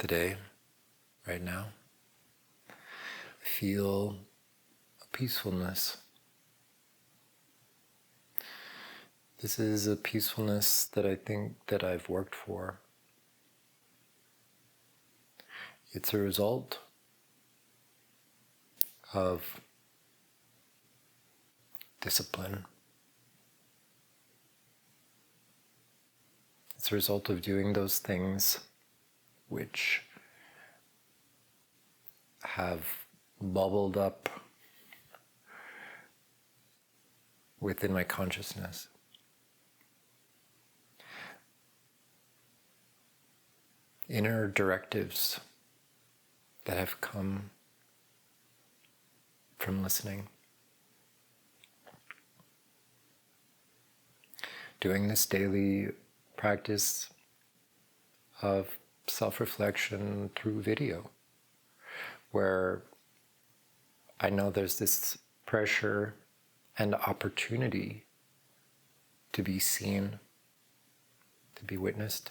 the day, right now. Feel a peacefulness. This is a peacefulness that I think that I've worked for. It's a result of discipline. It's a result of doing those things which have bubbled up within my consciousness. Inner directives that have come from listening. Doing this daily practice of self-reflection through video, where I know there's this pressure and opportunity to be seen, to be witnessed.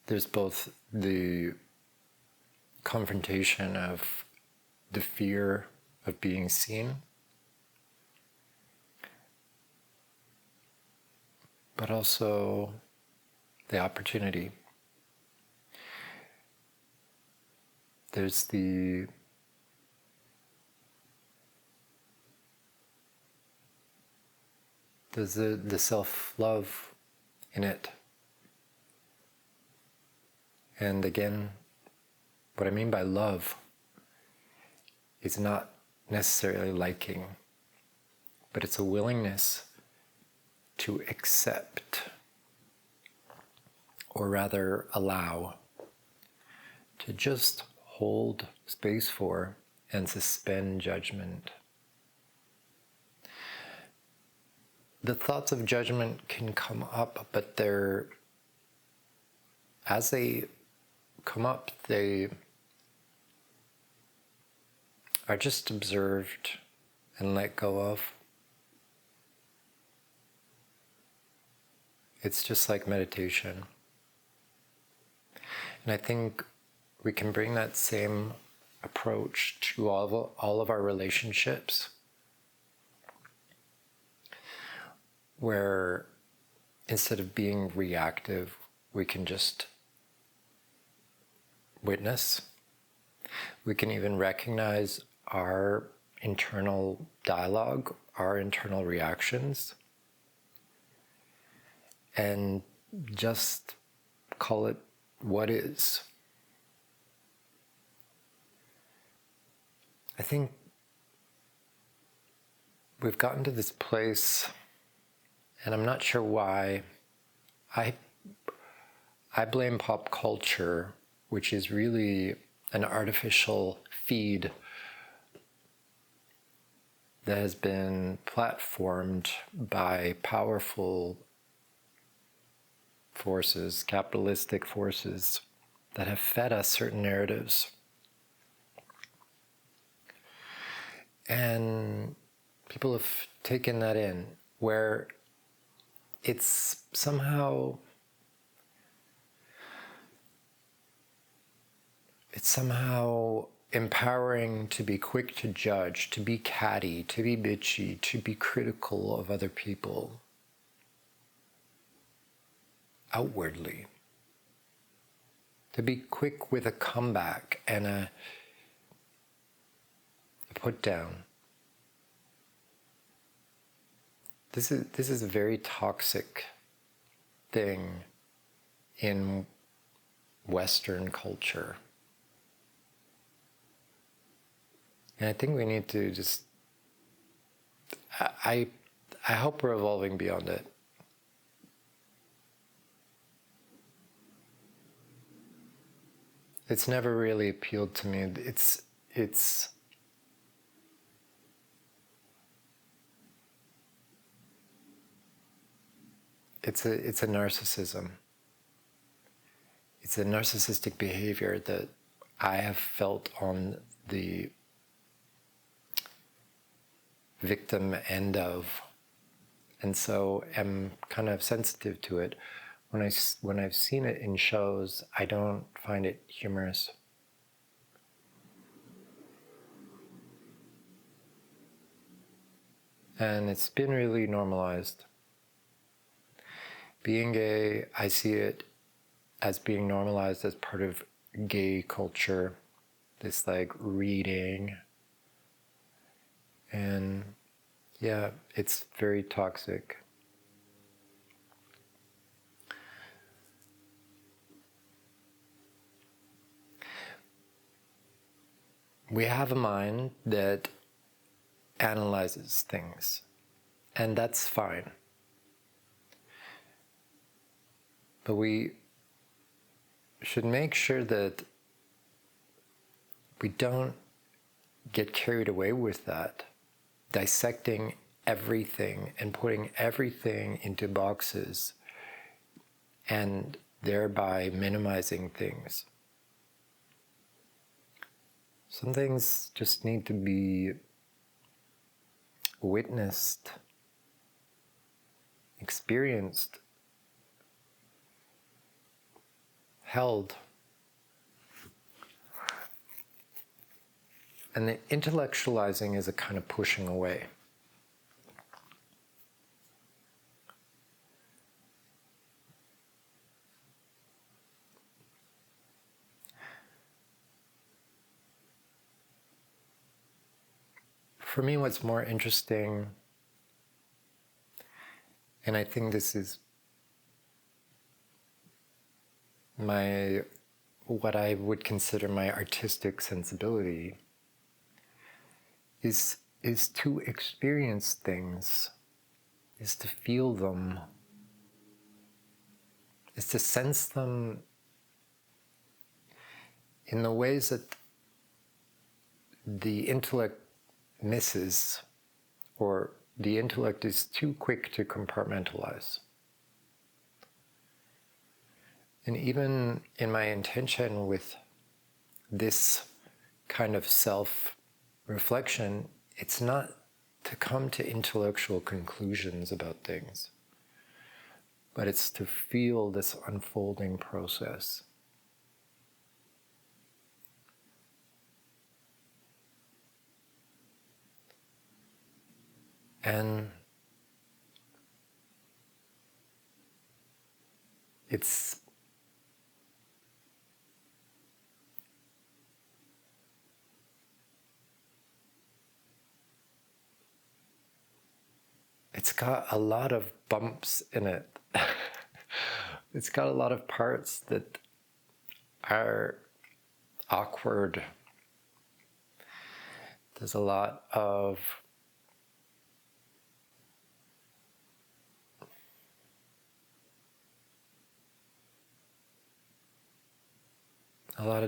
There's both the confrontation of the fear of being seen, but also the opportunity. There's the self-love in it. And again, what I mean by love is not necessarily liking, but it's a willingness to accept, or rather allow, to just hold space for and suspend judgment. The thoughts of judgment can come up, but as they come up, they are just observed and let go of. It's just like meditation. And I think we can bring that same approach to all of our relationships, where instead of being reactive, we can just witness. We can even recognize our internal dialogue, our internal reactions, and just call it what is. I think we've gotten to this place, and I'm not sure why. I blame pop culture, which is really an artificial feed that has been platformed by powerful forces, capitalistic forces, that have fed us certain narratives. And people have taken that in, where it's somehow empowering to be quick to judge, to be catty, to be bitchy, to be critical of other people outwardly, to be quick with a comeback and a put down. This is a very toxic thing in Western culture. And I think we need to just, I hope we're evolving beyond it. It's never really appealed to me. It's a narcissism. It's a narcissistic behavior that I have felt on the victim end of and so am kind of sensitive to it. When I've seen it in shows, I don't find it humorous. And it's been really normalized. Being gay, I see it as being normalized as part of gay culture, this like reading. And yeah, it's very toxic. We have a mind that analyzes things, and that's fine. But we should make sure that we don't get carried away with that, dissecting everything and putting everything into boxes and thereby minimizing things. Some things just need to be witnessed, experienced, held. And the intellectualizing is a kind of pushing away. For me, what's more interesting, and I think this is what I would consider my artistic sensibility, is to experience things, is to feel them, is to sense them in the ways that the intellect misses, or the intellect is too quick to compartmentalize. And even in my intention with this kind of self-reflection, it's not to come to intellectual conclusions about things, but it's to feel this unfolding process. And it's got a lot of bumps in it. It's got a lot of parts that are awkward. There's a lot of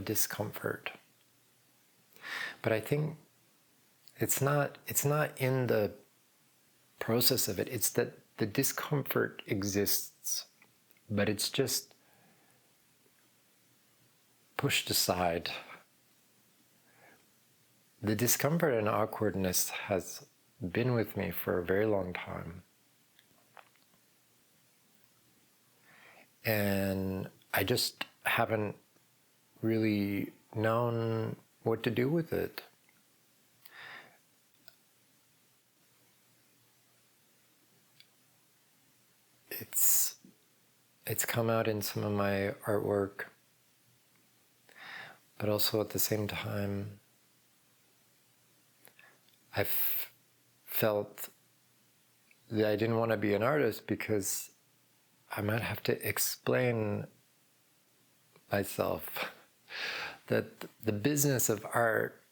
discomfort. But I think it's not in the process of it. It's that the discomfort exists, but it's just pushed aside. The discomfort and awkwardness has been with me for a very long time. And I just haven't really known what to do with it. It's come out in some of my artwork, but also at the same time, I've felt that I didn't want to be an artist because I might have to explain myself. That the business of art,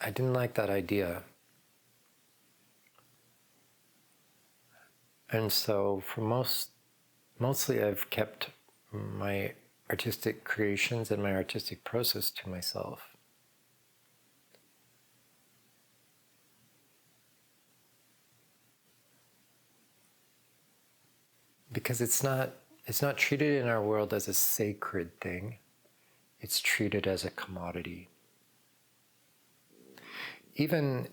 I didn't like that idea. And so for mostly I've kept my artistic creations and my artistic process to myself. Because it's not treated in our world as a sacred thing. It's treated as a commodity. Even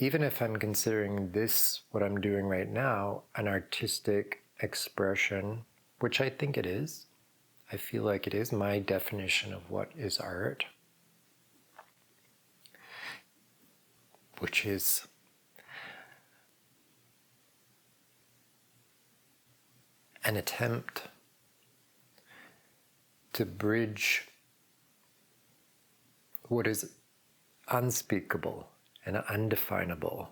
even if I'm considering this, what I'm doing right now, an artistic expression, which I think it is, I feel like it is my definition of what is art, which is an attempt to bridge what is unspeakable and undefinable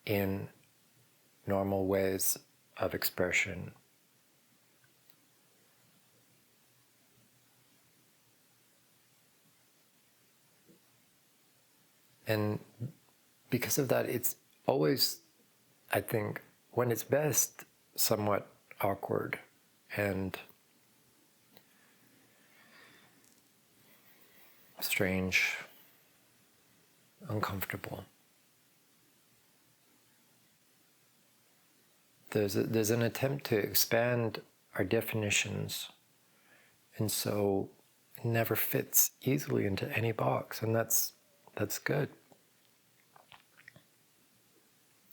in normal ways of expression. And because of that, it's always, I think, when it's best, somewhat awkward and strange, uncomfortable. There's an attempt to expand our definitions, and so it never fits easily into any box, and that's good,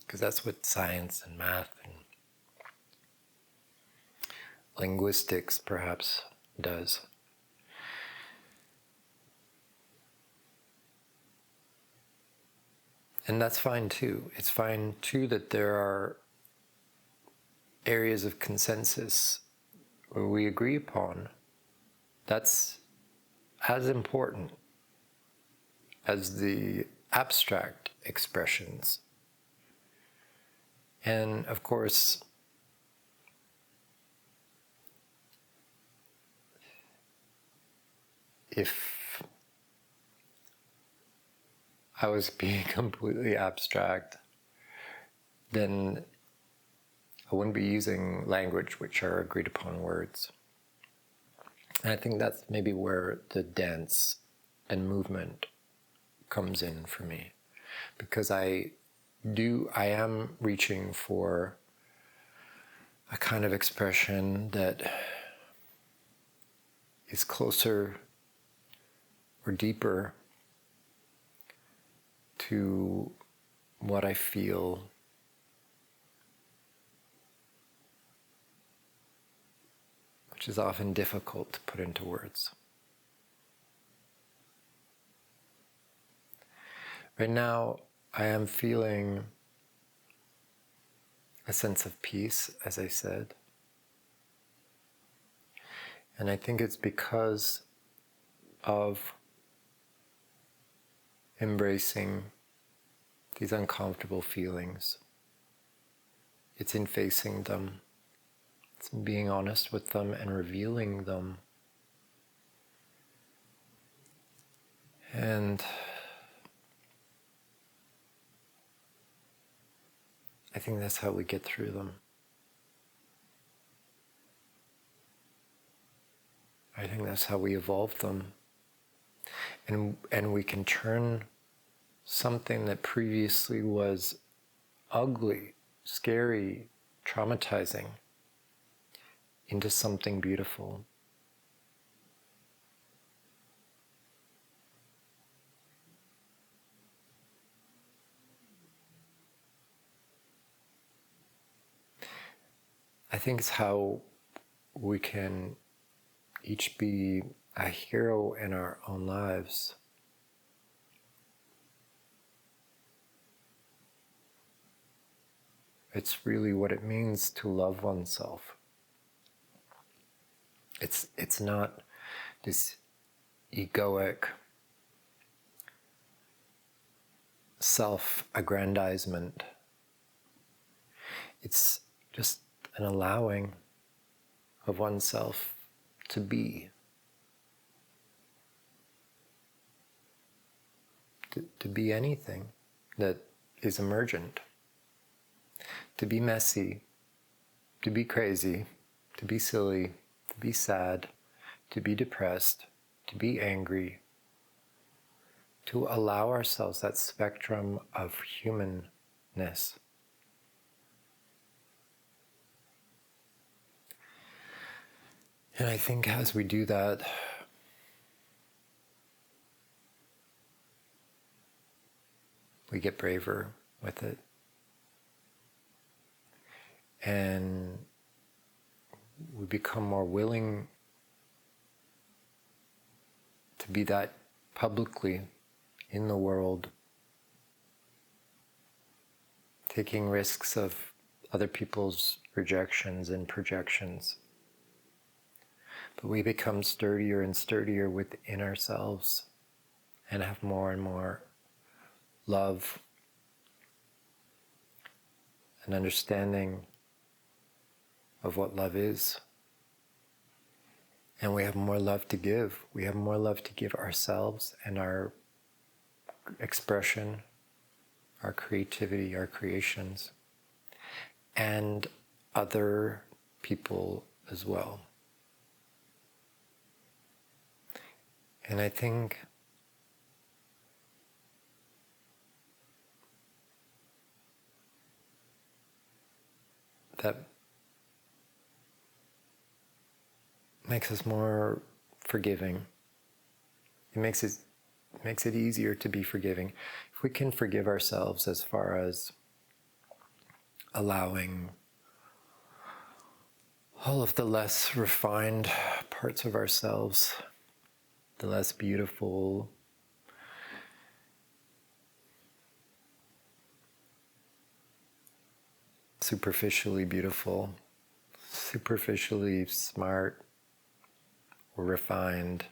because that's what science and math and linguistics perhaps does. And that's fine too. It's fine too that there are areas of consensus where we agree upon. That's as important as the abstract expressions. And of course, if I was being completely abstract, then I wouldn't be using language which are agreed upon words. And I think that's maybe where the dance and movement comes in for me, because I am reaching for a kind of expression that is closer or deeper to what I feel, which is often difficult to put into words. Right now, I am feeling a sense of peace, as I said. And I think it's because of embracing these uncomfortable feelings. It's in facing them. It's in being honest with them and revealing them. And I think that's how we get through them. I think that's how we evolve them. And we can turn something that previously was ugly, scary, traumatizing into something beautiful. I think it's how we can each be a hero in our own lives. It's really what it means to love oneself. It's not this egoic self-aggrandizement. It's just an allowing of oneself to be. To be anything that is emergent. To be messy, to be crazy, to be silly, to be sad, to be depressed, to be angry. To allow ourselves that spectrum of humanness. And I think as we do that, we get braver, with it. And we become more willing to be that publicly in the world, taking risks of other people's rejections and projections. But we become sturdier and sturdier within ourselves and have more and more love and understanding of what love is. And we have more love to give. We have more love to give ourselves and our expression, our creativity, our creations, and other people as well. And I think that makes us more forgiving. It makes it easier to be forgiving. If we can forgive ourselves as far as allowing all of the less refined parts of ourselves, the less beautiful, superficially beautiful, superficially smart or refined,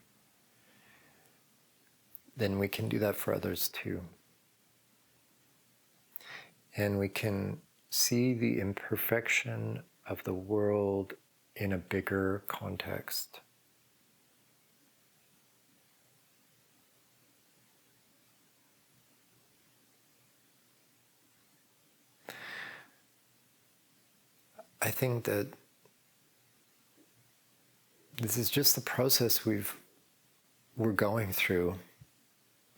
then we can do that for others too. And we can see the imperfection of the world in a bigger context. I think that this is just the process we're going through,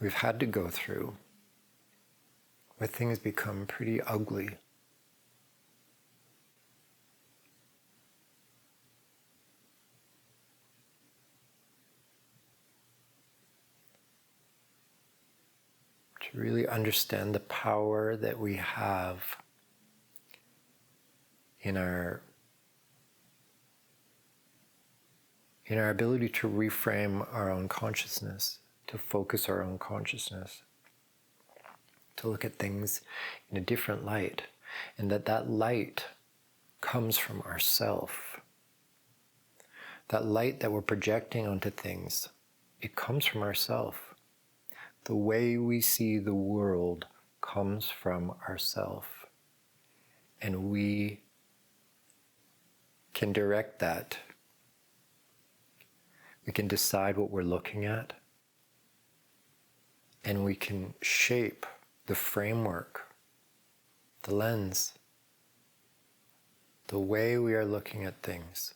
we've had to go through, where things become pretty ugly. To really understand the power that we have in our ability to reframe our own consciousness, to focus our own consciousness, to look at things in a different light, and that light comes from ourself. That light that we're projecting onto things, it comes from ourself. The way we see the world comes from ourself, and we can direct that. We can decide what we're looking at, and we can shape the framework, the lens, the way we are looking at things.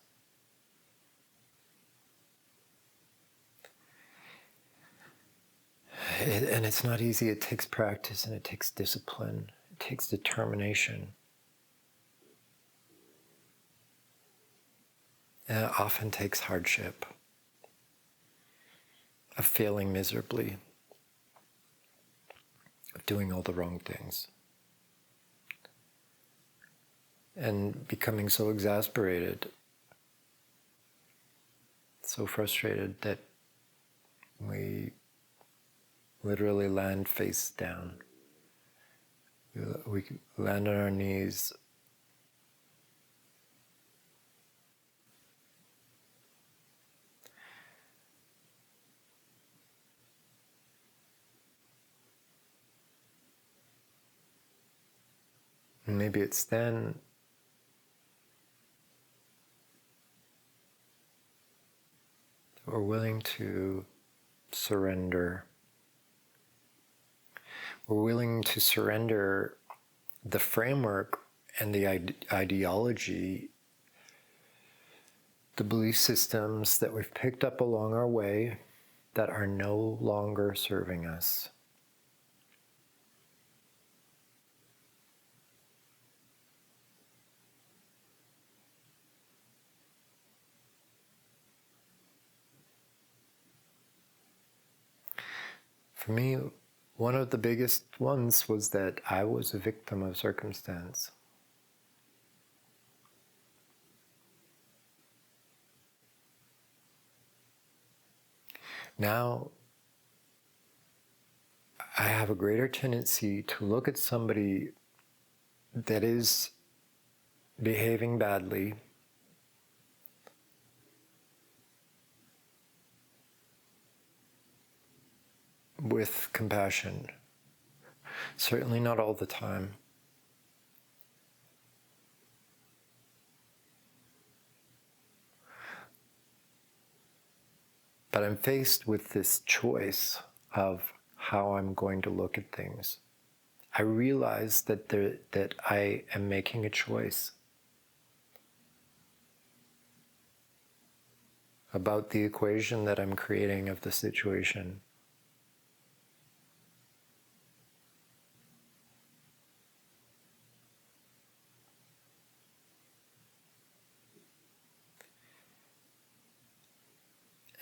And it's not easy. It takes practice and it takes discipline. It takes determination. And it often takes hardship of failing miserably, of doing all the wrong things, and becoming so exasperated, so frustrated that we literally land face down. We land on our knees. And maybe it's then that we're willing to surrender. We're willing to surrender the framework and the ideology, the belief systems that we've picked up along our way that are no longer serving us. For me, One of the biggest ones was that I was a victim of circumstance. Now, I have a greater tendency to look at somebody that is behaving badly with compassion. Certainly not all the time. But I'm faced with this choice of how I'm going to look at things. I realize that I am making a choice about the equation that I'm creating of the situation.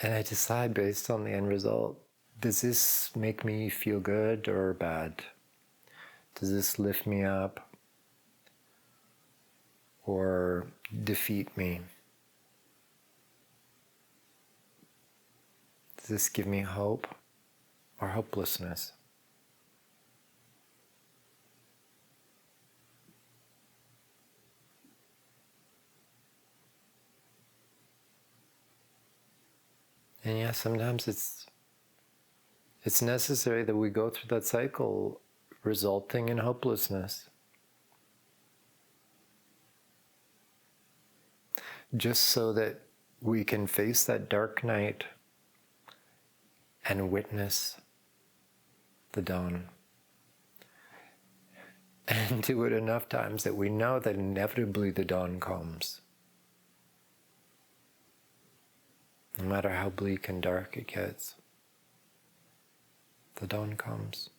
And I decide based on the end result, does this make me feel good or bad? Does this lift me up or defeat me? Does this give me hope or hopelessness? And yeah, sometimes it's necessary that we go through that cycle resulting in hopelessness. Just so that we can face that dark night and witness the dawn. And do it enough times that we know that inevitably the dawn comes. No matter how bleak and dark it gets, the dawn comes.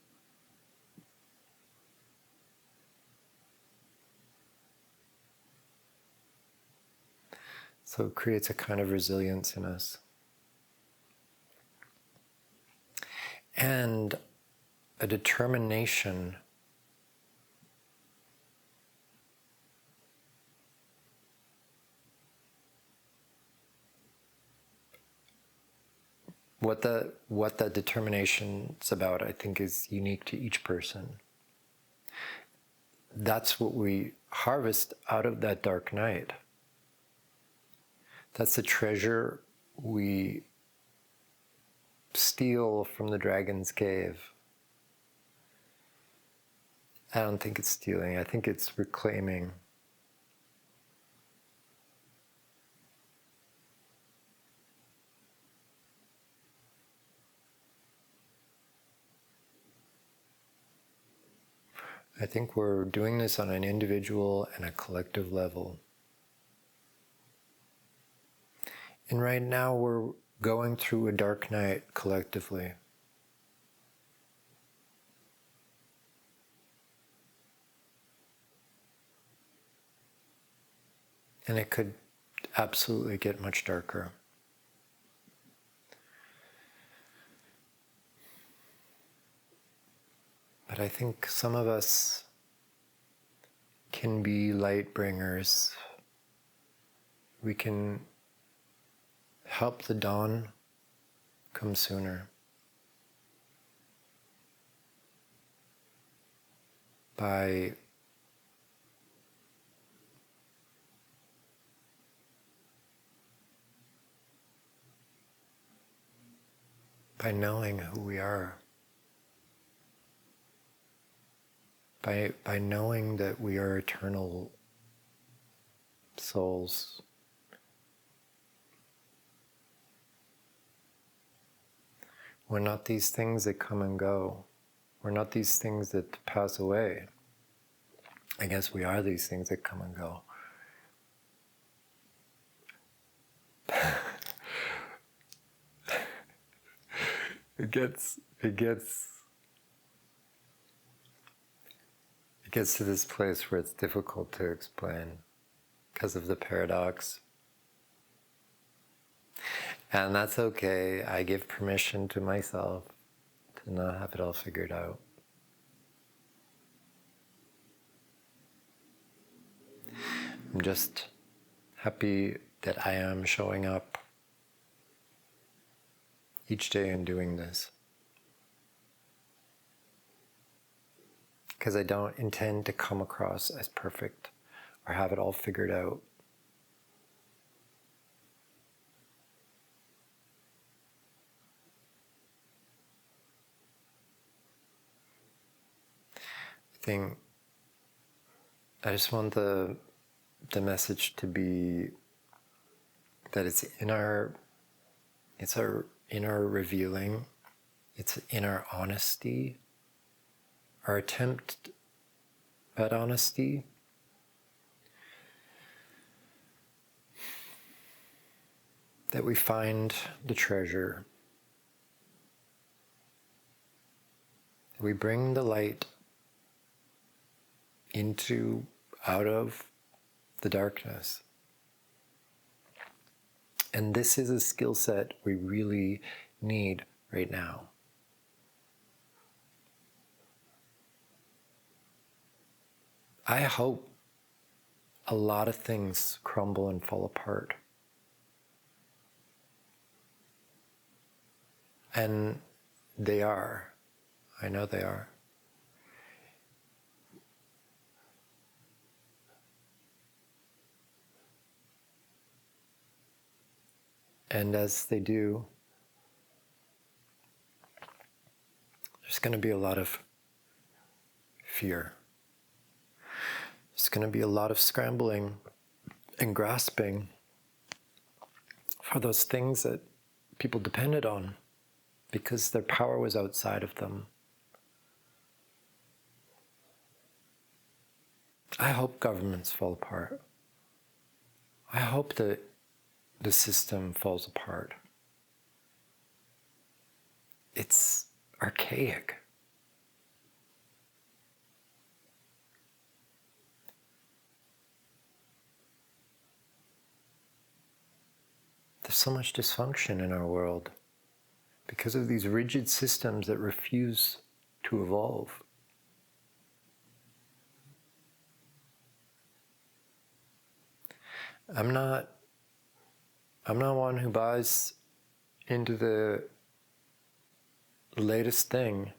So it creates a kind of resilience in us. And a determination what that determination's about, I think, is unique to each person. That's what we harvest out of that dark night. That's the treasure we steal from the dragon's cave. I don't think it's stealing. I think it's reclaiming. I think we're doing this on an individual and a collective level. And right now we're going through a dark night collectively. And it could absolutely get much darker. But I think some of us can be lightbringers. We can help the dawn come sooner by knowing who we are. By knowing that we are eternal souls. We're not these things that come and go. We're not these things that pass away. I guess we are these things that come and go. It gets to this place where it's difficult to explain because of the paradox. And that's okay. I give permission to myself and not have it all figured out. I'm just happy that I am showing up each day and doing this. Because I don't intend to come across as perfect or have it all figured out. I just want the message to be that it's in our revealing, it's in our honesty, our attempt at honesty, that we find the treasure. We bring the light out of the darkness. And this is a skill set we really need right now. I hope a lot of things crumble and fall apart. And they are. I know they are. And as they do, there's going to be a lot of fear. There's going to be a lot of scrambling and grasping for those things that people depended on because their power was outside of them. I hope governments fall apart. I hope that the system falls apart. It's archaic. There's so much dysfunction in our world because of these rigid systems that refuse to evolve. I'm not one who buys into the latest thing,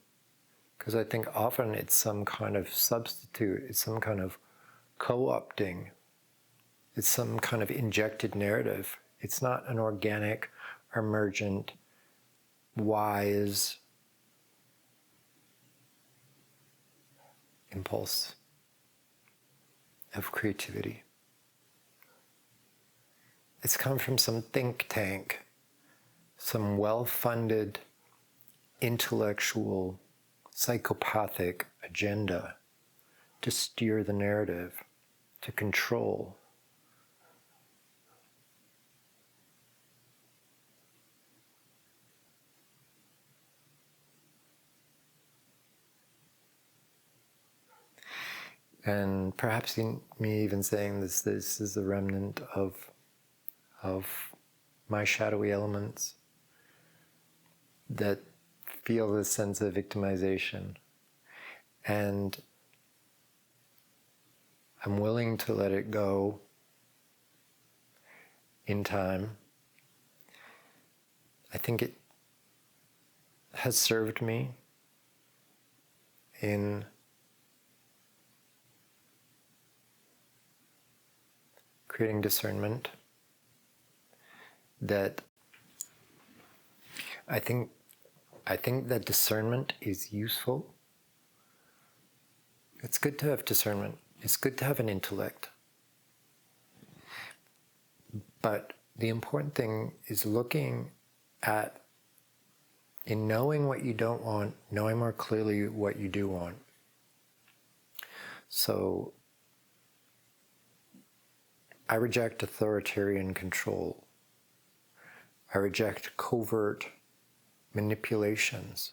because I think often it's some kind of substitute, it's some kind of co-opting, it's some kind of injected narrative. It's not an organic, emergent, wise impulse of creativity. It's come from some think tank, some well-funded, intellectual, psychopathic agenda to steer the narrative, to control. And perhaps me even saying this is the remnant of my shadowy elements that feel this sense of victimization. And I'm willing to let it go in time. I think it has served me in creating discernment that I think that discernment is useful. It's good to have discernment. It's good to have an intellect. But the important thing is looking at, in knowing what you don't want, knowing more clearly what you do want. So I reject authoritarian control. I reject covert manipulations.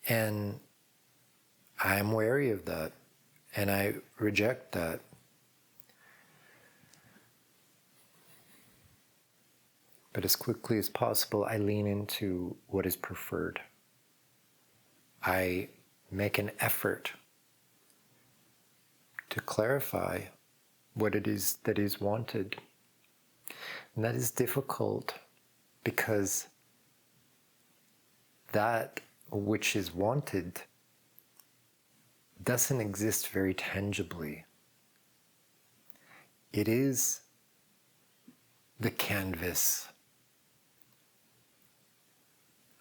And I am wary of that, and I reject that. But as quickly as possible, I lean into what is preferred. I make an effort to clarify what it is that is wanted. And that is difficult because that which is wanted doesn't exist very tangibly. It is the canvas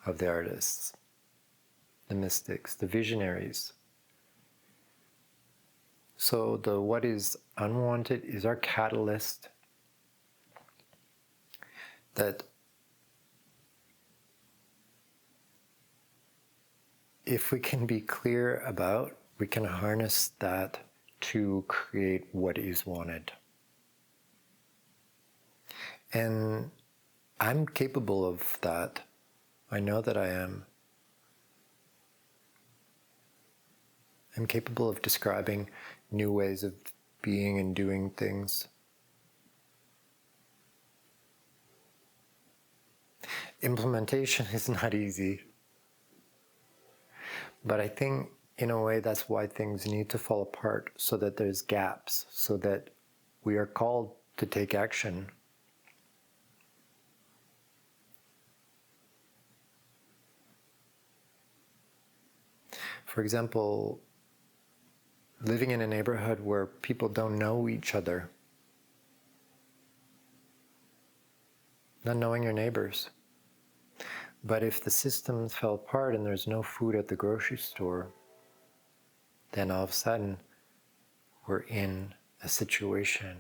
of the artists, the mystics, the visionaries. So the what is unwanted is our catalyst that if we can be clear about, we can harness that to create what is wanted. And I'm capable of that. I know that I am. I'm capable of describing new ways of being and doing things. Implementation is not easy. But I think, in a way, that's why things need to fall apart, so that there's gaps, so that we are called to take action. For example, living in a neighborhood where people don't know each other, not knowing your neighbors. But if the systems fell apart and there's no food at the grocery store, then all of a sudden we're in a situation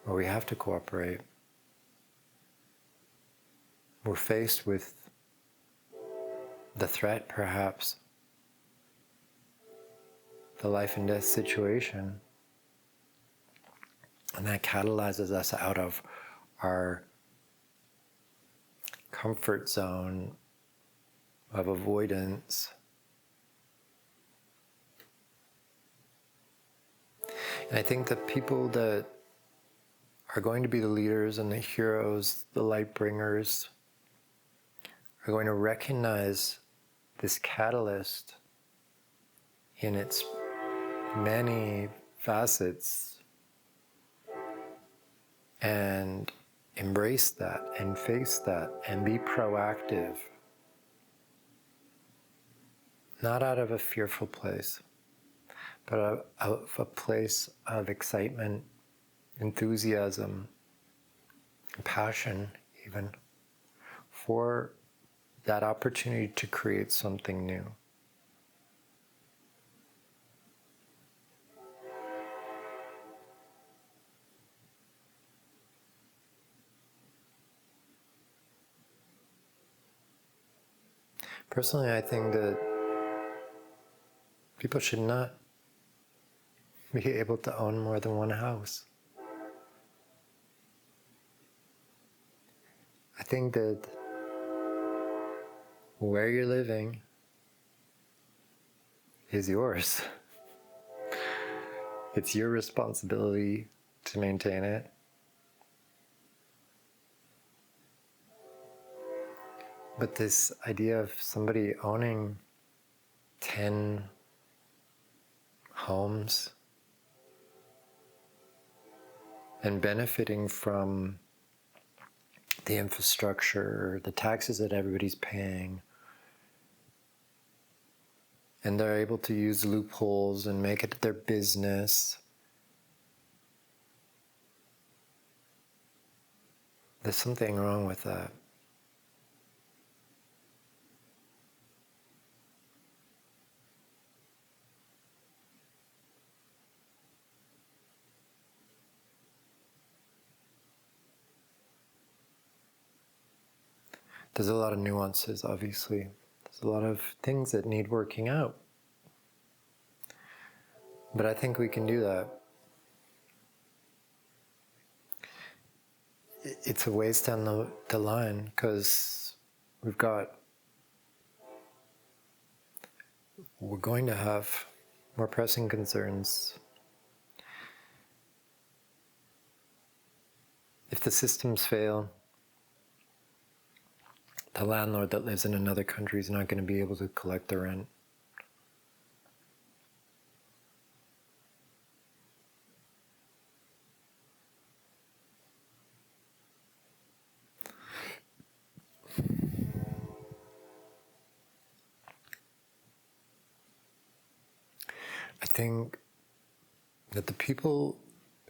where we have to cooperate. We're faced with the threat, perhaps, the life and death situation, and that catalyzes us out of our comfort zone of avoidance. And I think that people that are going to be the leaders and the heroes, the lightbringers, are going to recognize this catalyst in its many facets and embrace that and face that and be proactive. Not out of a fearful place, but out of a place of excitement, enthusiasm, passion even, for that opportunity to create something new. Personally, I think that people should not be able to own more than one house. I think that where you're living is yours. It's your responsibility to maintain it. But this idea of somebody owning 10 homes and benefiting from the infrastructure, the taxes that everybody's paying, and they're able to use loopholes and make it their business. There's something wrong with that. There's a lot of nuances, obviously. There's a lot of things that need working out. But I think we can do that. It's a ways down the line, because we're going to have more pressing concerns. if the systems fail, the landlord that lives in another country is not going to be able to collect the rent. I think that the people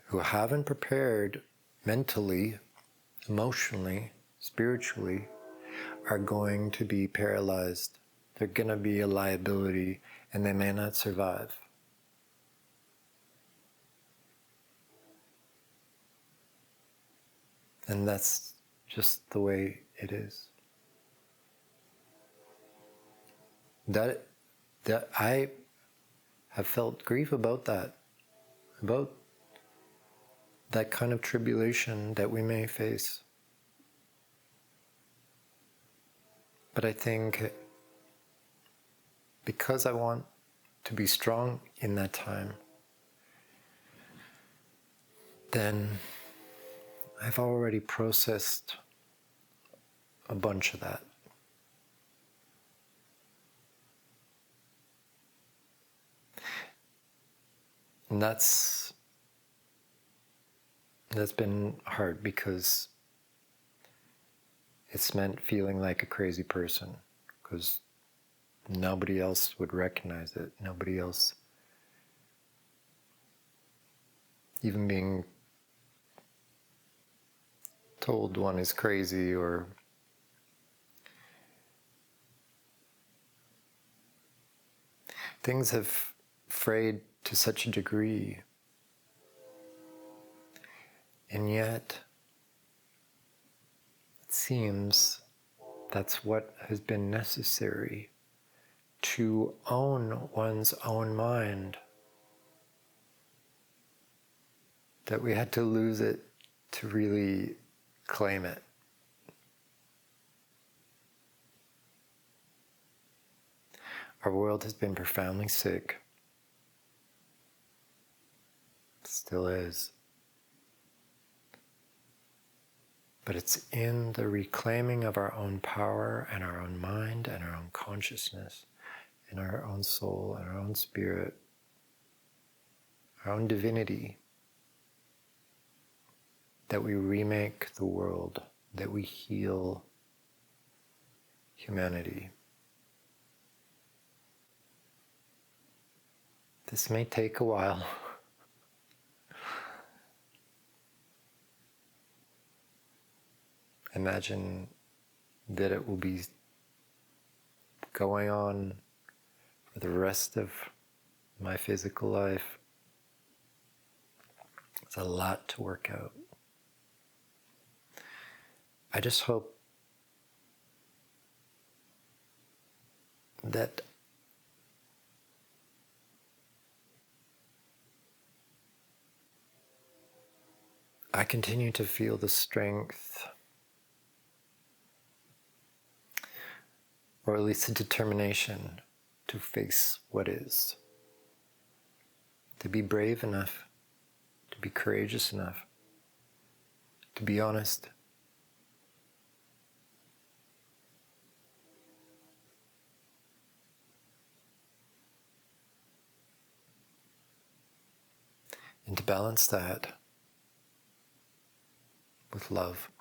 who haven't prepared mentally, emotionally, spiritually, are going to be paralyzed. They're going to be a liability, and they may not survive. And that's just the way it is. That I have felt grief about that kind of tribulation that we may face. But I think because I want to be strong in that time, then I've already processed a bunch of that. And that's been hard because it's meant feeling like a crazy person, because nobody else would recognize it. Nobody else even being told one is crazy, or things have frayed to such a degree, and yet it seems that's what has been necessary to own one's own mind, that we had to lose it to really claim it. Our world has been profoundly sick. Still is. But it's in the reclaiming of our own power and our own mind and our own consciousness and our own soul and our own spirit, our own divinity, that we remake the world, that we heal humanity. This may take a while. Imagine that it will be going on for the rest of my physical life. It's a lot to work out. I just hope that I continue to feel the strength, or at least the determination, to face what is. To be brave enough, to be courageous enough, to be honest. And to balance that with love.